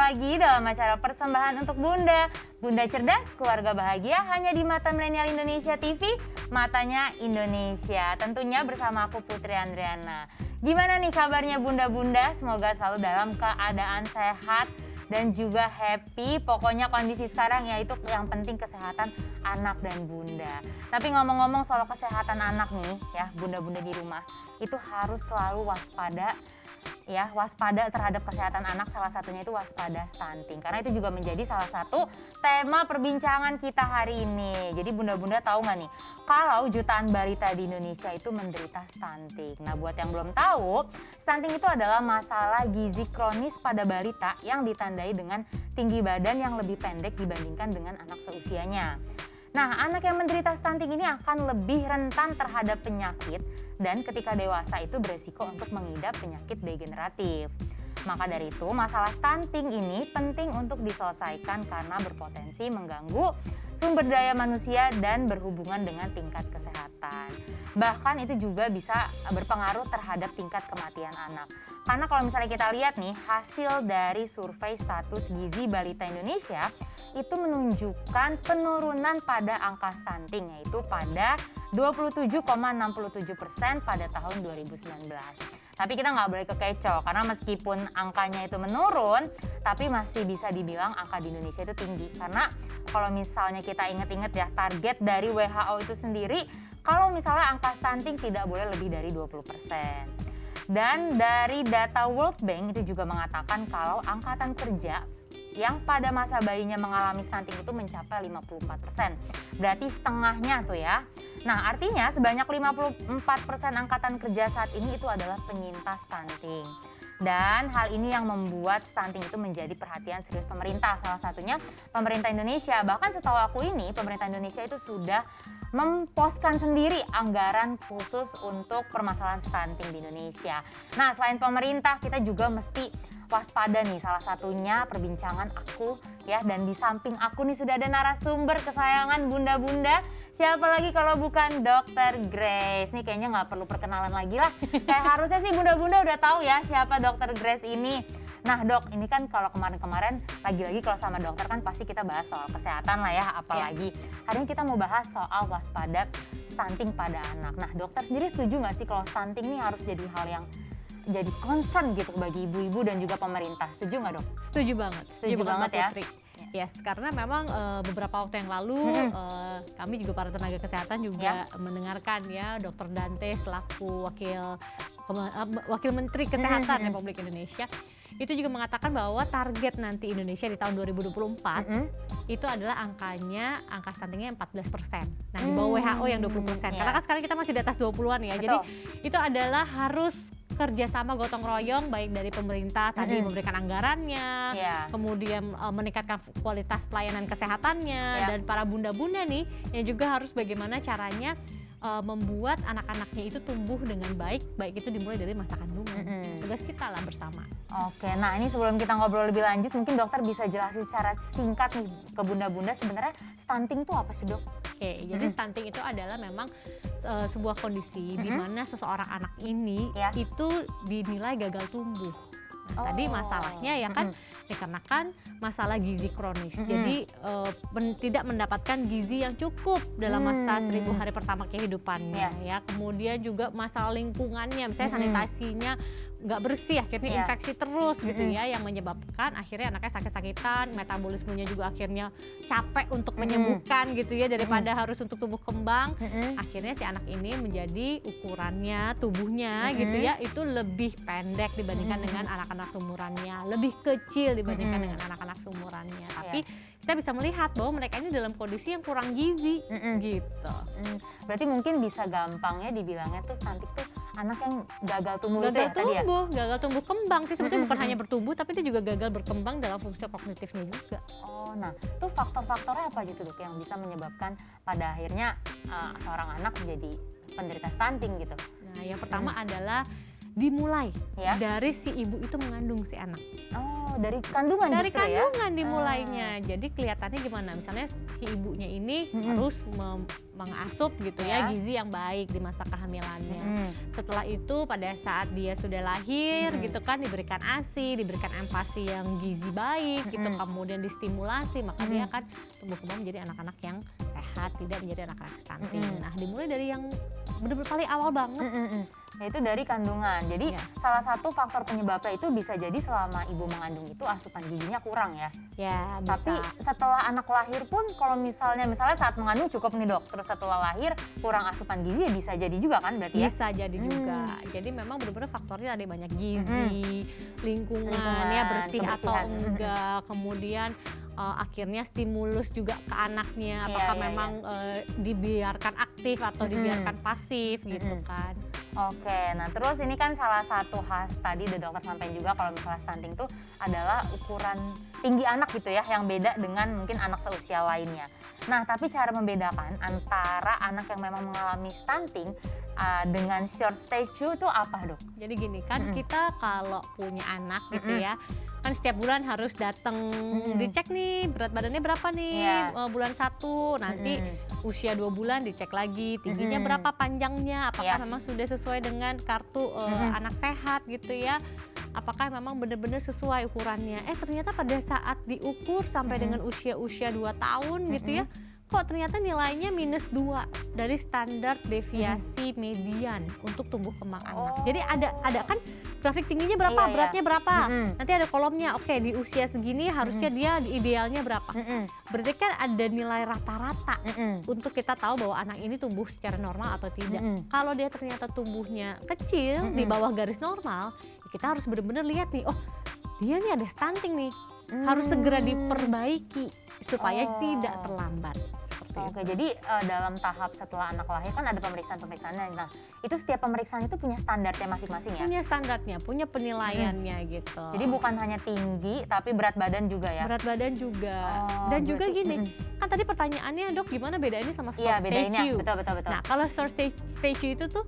lagi dalam acara persembahan untuk Bunda. Bunda cerdas, keluarga bahagia hanya di Mata Milenial Indonesia TV, matanya Indonesia. Tentunya bersama aku Putri Andriana. Gimana nih kabarnya Bunda-Bunda? Semoga selalu dalam keadaan sehat dan juga happy. Pokoknya kondisi sekarang yaitu yang penting kesehatan anak dan bunda. Tapi ngomong-ngomong soal kesehatan anak nih ya, bunda-bunda di rumah itu harus selalu waspada ya, waspada terhadap kesehatan anak. Salah satunya itu waspada stunting, karena itu juga menjadi salah satu tema perbincangan kita hari ini. Jadi bunda-bunda tahu nggak nih kalau jutaan balita di Indonesia itu menderita stunting. Nah, buat yang belum tahu, stunting itu adalah masalah gizi kronis pada balita yang ditandai dengan tinggi badan yang lebih pendek dibandingkan dengan anak seusianya. Nah, anak yang menderita stunting ini akan lebih rentan terhadap penyakit dan ketika dewasa itu beresiko untuk mengidap penyakit degeneratif. Maka dari itu, masalah stunting ini penting untuk diselesaikan karena berpotensi mengganggu sumber daya manusia dan berhubungan dengan tingkat kesehatan. Bahkan itu juga bisa berpengaruh terhadap tingkat kematian anak. Karena kalau misalnya kita lihat nih, hasil dari survei status gizi balita Indonesia itu menunjukkan penurunan pada angka stunting, yaitu pada 27,67% pada tahun 2019. Tapi kita nggak boleh kekecoh, karena meskipun angkanya itu menurun, tapi masih bisa dibilang angka di Indonesia itu tinggi. Karena kalau misalnya kita ingat-ingat ya, target dari WHO itu sendiri, kalau misalnya angka stunting tidak boleh lebih dari 20%. Dan dari data World Bank itu juga mengatakan kalau angkatan kerja yang pada masa bayinya mengalami stunting itu mencapai 54%. Berarti setengahnya tuh ya. Nah, artinya sebanyak 54% angkatan kerja saat ini itu adalah penyintas stunting. Dan hal ini yang membuat stunting itu menjadi perhatian serius pemerintah. Salah satunya pemerintah Indonesia. Bahkan setahu aku ini, pemerintah Indonesia itu sudah memposkan sendiri anggaran khusus untuk permasalahan stunting di Indonesia. Nah, selain pemerintah, kita juga mesti waspada nih, salah satunya perbincangan aku ya, dan di samping aku nih sudah ada narasumber kesayangan bunda-bunda. Siapa lagi kalau bukan Dr. Grace. Nih kayaknya nggak perlu perkenalan lagi lah. Kayak harusnya sih bunda-bunda udah tahu ya siapa Dr. Grace ini. Nah dok, ini kan kalau kemarin-kemarin lagi-lagi kalau sama dokter kan pasti kita bahas soal kesehatan lah ya, apalagi hari ini kita mau bahas soal waspada stunting pada anak. Nah dokter sendiri setuju nggak sih kalau stunting ini harus jadi hal yang jadi concern gitu bagi ibu-ibu dan juga pemerintah? Setuju nggak dok? Setuju banget. Setuju banget ya. Putri. Yes, karena memang beberapa waktu yang lalu kami juga para tenaga kesehatan juga mendengarkan ya Dr. Dante selaku wakil Menteri Kesehatan Republik Indonesia itu juga mengatakan bahwa target nanti Indonesia di tahun 2024 itu adalah angka stuntingnya 14%. Nah di bawah WHO yang 20%. Karena kan sekarang kita masih di atas 20-an ya. Betul. Jadi itu adalah harus kerjasama gotong royong baik dari pemerintah tadi memberikan anggarannya, kemudian meningkatkan kualitas pelayanan kesehatannya, dan para bunda-bunda nih yang juga harus bagaimana caranya membuat anak-anaknya itu tumbuh dengan baik itu dimulai dari masa kandungan. Tugas kita lah bersama. Oke, nah ini sebelum kita ngobrol lebih lanjut, mungkin dokter bisa jelasin secara singkat nih ke bunda-bunda sebenarnya stunting itu apa sih dok? Oke, jadi stunting itu adalah memang sebuah kondisi di mana seseorang anak ini itu dinilai gagal tumbuh. Nah, tadi masalahnya ya kan dikarenakan masalah gizi kronis. Jadi tidak mendapatkan gizi yang cukup dalam masa 1000 hari pertama kehidupannya ya. Kemudian juga masalah lingkungannya, misalnya sanitasinya nggak bersih, akhirnya infeksi terus gitu ya, yang menyebabkan akhirnya anaknya sakit-sakitan, metabolismenya juga akhirnya capek untuk menyembuhkan gitu ya, daripada harus untuk tumbuh kembang. Akhirnya si anak ini menjadi ukurannya, tubuhnya gitu ya, itu lebih pendek dibandingkan dengan anak-anak seumurannya, lebih kecil dibandingkan dengan anak-anak seumurannya. Tapi kita bisa melihat bahwa mereka ini dalam kondisi yang kurang gizi gitu. Berarti mungkin bisa gampangnya dibilangnya tuh stunting tuh anak yang gagal tumbuh itu ya tadi ya? Gagal tumbuh kembang sih sebetulnya, bukan hanya bertumbuh tapi dia juga gagal berkembang dalam fungsi kognitifnya juga. Oh, nah tuh faktor-faktornya apa gitu dok yang bisa menyebabkan pada akhirnya seorang anak menjadi penderita stunting gitu? Nah yang pertama adalah dimulai dari si ibu itu mengandung si anak. Oh dari kandungan Dari justru ya? kandungan dimulainya. Jadi kelihatannya gimana? Misalnya si ibunya ini harus mengasup gitu ya gizi yang baik di masa kehamilannya. Setelah itu pada saat dia sudah lahir gitu kan diberikan ASI, diberikan empasi yang gizi baik gitu, kemudian distimulasi, maka dia akan tumbuh kembang menjadi anak-anak yang sehat, tidak menjadi anak-anak stunting. Nah, dimulai dari yang benar-benar paling awal banget. Yaitu dari kandungan. Jadi salah satu faktor penyebabnya itu bisa jadi selama ibu mengandung itu asupan gizinya kurang ya. Ya, bisa. Tapi setelah anak lahir pun kalau misalnya saat mengandung cukup nih dok, terus setelah lahir kurang asupan gizi ya bisa jadi juga kan berarti ya? Bisa jadi juga. Jadi memang benar-benar faktornya ada banyak gizi, lingkungan ya bersih atau enggak, kemudian akhirnya stimulus juga ke anaknya, apakah memang dibiarkan aktif atau dibiarkan pasif gitu kan. Oke, nah terus ini kan salah satu khas tadi udah dokter sampaikan juga kalau misalnya stunting itu adalah ukuran tinggi anak gitu ya, yang beda dengan mungkin anak seusia lainnya. Nah tapi cara membedakan antara anak yang memang mengalami stunting dengan short stature itu apa dok? Jadi gini kan kita kalau punya anak gitu ya, kan setiap bulan harus datang dicek nih berat badannya berapa nih bulan 1, nanti usia 2 bulan dicek lagi tingginya berapa, panjangnya apakah memang sudah sesuai dengan kartu anak sehat gitu ya, apakah memang benar-benar sesuai ukurannya. Ternyata pada saat diukur sampai dengan usia-usia 2 tahun gitu ya, kok ternyata nilainya -2 dari standar deviasi median untuk tumbuh kembang anak. Jadi ada kan grafik tingginya berapa, beratnya berapa, nanti ada kolomnya, oke di usia segini harusnya dia idealnya berapa. Berarti kan ada nilai rata-rata untuk kita tahu bahwa anak ini tumbuh secara normal atau tidak. Kalau dia ternyata tumbuhnya kecil di bawah garis normal, kita harus benar-benar lihat nih, oh dia nih ada stunting nih, harus segera diperbaiki supaya tidak terlambat. Oke, jadi dalam tahap setelah anak lahir kan ada pemeriksaan-pemeriksaannya. Nah, itu setiap pemeriksaan itu punya standarnya masing-masing ya? Punya standarnya, punya penilaiannya gitu. Jadi bukan hanya tinggi, tapi berat badan juga ya? Berat badan juga. Dan juga gini, kan tadi pertanyaannya dok gimana bedainnya sama short stature? Betul. Nah, kalau short stature itu tuh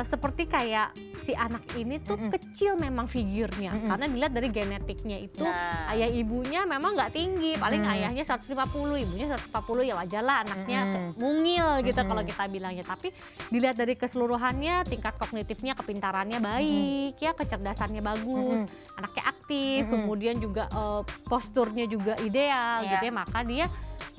seperti kayak si anak ini tuh kecil memang figurnya. Karena dilihat dari genetiknya itu, ayah ibunya memang nggak tinggi. Paling ayahnya 150, ibunya 140 ya wajar lah anaknya mungil gitu kalau kita bilangnya. Tapi dilihat dari keseluruhannya, tingkat kognitifnya, kepintarannya baik, ya kecerdasannya bagus, anaknya aktif, kemudian juga posturnya juga ideal gitu ya, maka dia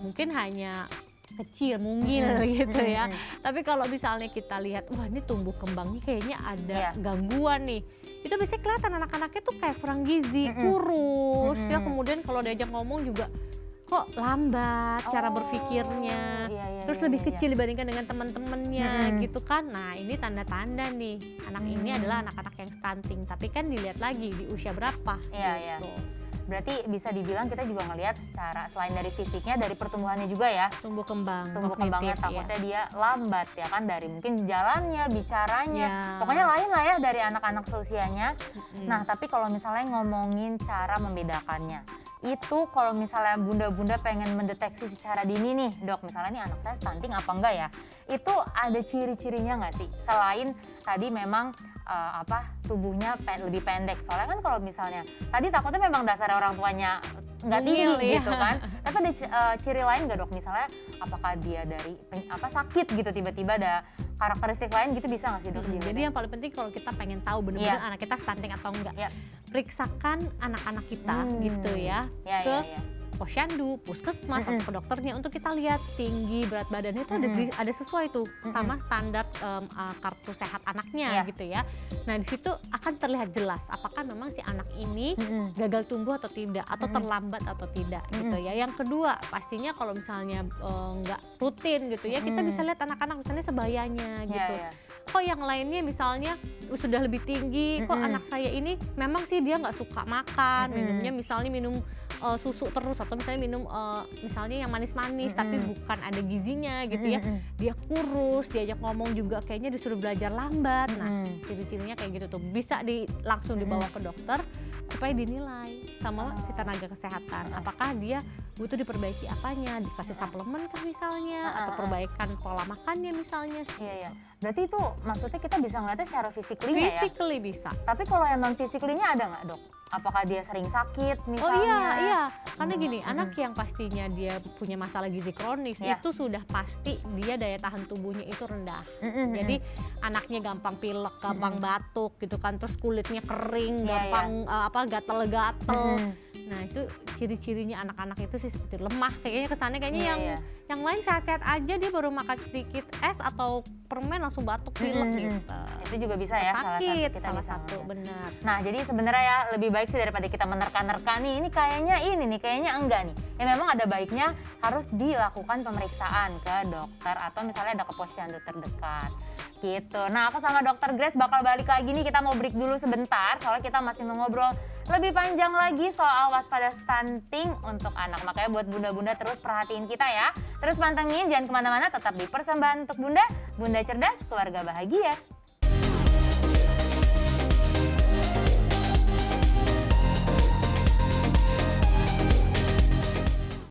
mungkin hanya kecil, mungil gitu ya. Tapi kalau misalnya kita lihat, wah ini tumbuh kembangnya kayaknya ada gangguan nih. Itu biasanya kelihatan anak-anaknya tuh kayak kurang gizi, kurus ya. Kemudian kalau diajak ngomong juga kok lambat cara berpikirnya, terus lebih kecil dibandingkan dengan teman-temannya gitu kan. Nah ini tanda-tanda nih anak ini adalah anak-anak yang stunting, tapi kan dilihat lagi di usia berapa gitu. Berarti bisa dibilang kita juga ngelihat secara selain dari fisiknya, dari pertumbuhannya juga ya. Tumbuh kembangnya takutnya dia lambat ya kan, dari mungkin jalannya, bicaranya, pokoknya lain lah ya dari anak-anak seusianya. Nah tapi kalau misalnya ngomongin cara membedakannya, itu kalau misalnya bunda-bunda pengen mendeteksi secara dini nih dok, misalnya nih anak saya stunting apa enggak ya, itu ada ciri-cirinya nggak sih? Selain tadi memang tubuhnya lebih pendek, soalnya kan kalau misalnya tadi takutnya memang dasar orang tuanya nggak tinggi gitu kan, tapi ada ciri lain nggak dok, misalnya apakah dia dari sakit gitu tiba-tiba ada karakteristik lain gitu, bisa nggak sih dok? Jadi yang paling penting kalau kita pengen tahu benar-benar anak kita stunting atau enggak, periksakan anak-anak kita gitu ya, ke posyandu, puskesmas atau ke dokternya untuk kita lihat tinggi, berat badannya itu ada sesuai tuh sama standar kartu sehat anaknya gitu ya. Nah di situ akan terlihat jelas apakah memang si anak ini gagal tumbuh atau tidak, atau terlambat atau tidak gitu ya. Yang kedua pastinya kalau misalnya nggak rutin gitu ya, kita bisa lihat anak-anak misalnya sebayanya gitu. Kok yang lainnya misalnya sudah lebih tinggi, kok anak saya ini memang sih dia nggak suka makan, minumnya misalnya minum susu terus, atau misalnya minum misalnya yang manis-manis tapi bukan ada gizinya gitu ya. Dia kurus, diajak ngomong juga kayaknya disuruh belajar lambat. Nah ciri-cirinya kayak gitu tuh, bisa langsung dibawa ke dokter supaya dinilai sama si tenaga kesehatan, apakah dia butuh diperbaiki apanya, dikasih suplemen kan misalnya, atau perbaikan pola makannya misalnya. Berarti itu maksudnya kita bisa ngeliatnya secara physically ya? Physically bisa. Tapi kalau emang physically-nya ada nggak dok? Apakah dia sering sakit misalnya? Oh iya, karena gini, anak yang pastinya dia punya masalah gizi kronis itu sudah pasti dia daya tahan tubuhnya itu rendah. Jadi anaknya gampang pilek, gampang batuk gitu kan, terus kulitnya kering, gampang gatel-gatel. Nah itu ciri-cirinya anak-anak itu sih seperti lemah, kayaknya kesannya yang lain sehat-sehat aja, dia baru makan sedikit es atau permen langsung batuk pilek gitu. Itu juga bisa ya salah satu benar. Nah jadi sebenarnya ya lebih baik sih daripada kita menerka-nerka nih, ini kayaknya enggak nih. Ya memang ada baiknya harus dilakukan pemeriksaan ke dokter atau misalnya ada ke posyandu terdekat. Gitu. Nah, aku sama Dokter Grace bakal balik lagi nih, kita mau break dulu sebentar soalnya kita masih mau ngobrol lebih panjang lagi soal waspada stunting untuk anak. Makanya buat bunda-bunda terus perhatiin kita ya. Terus pantengin, jangan kemana-mana, tetap di Persembahan untuk Bunda, Bunda Cerdas, Keluarga Bahagia.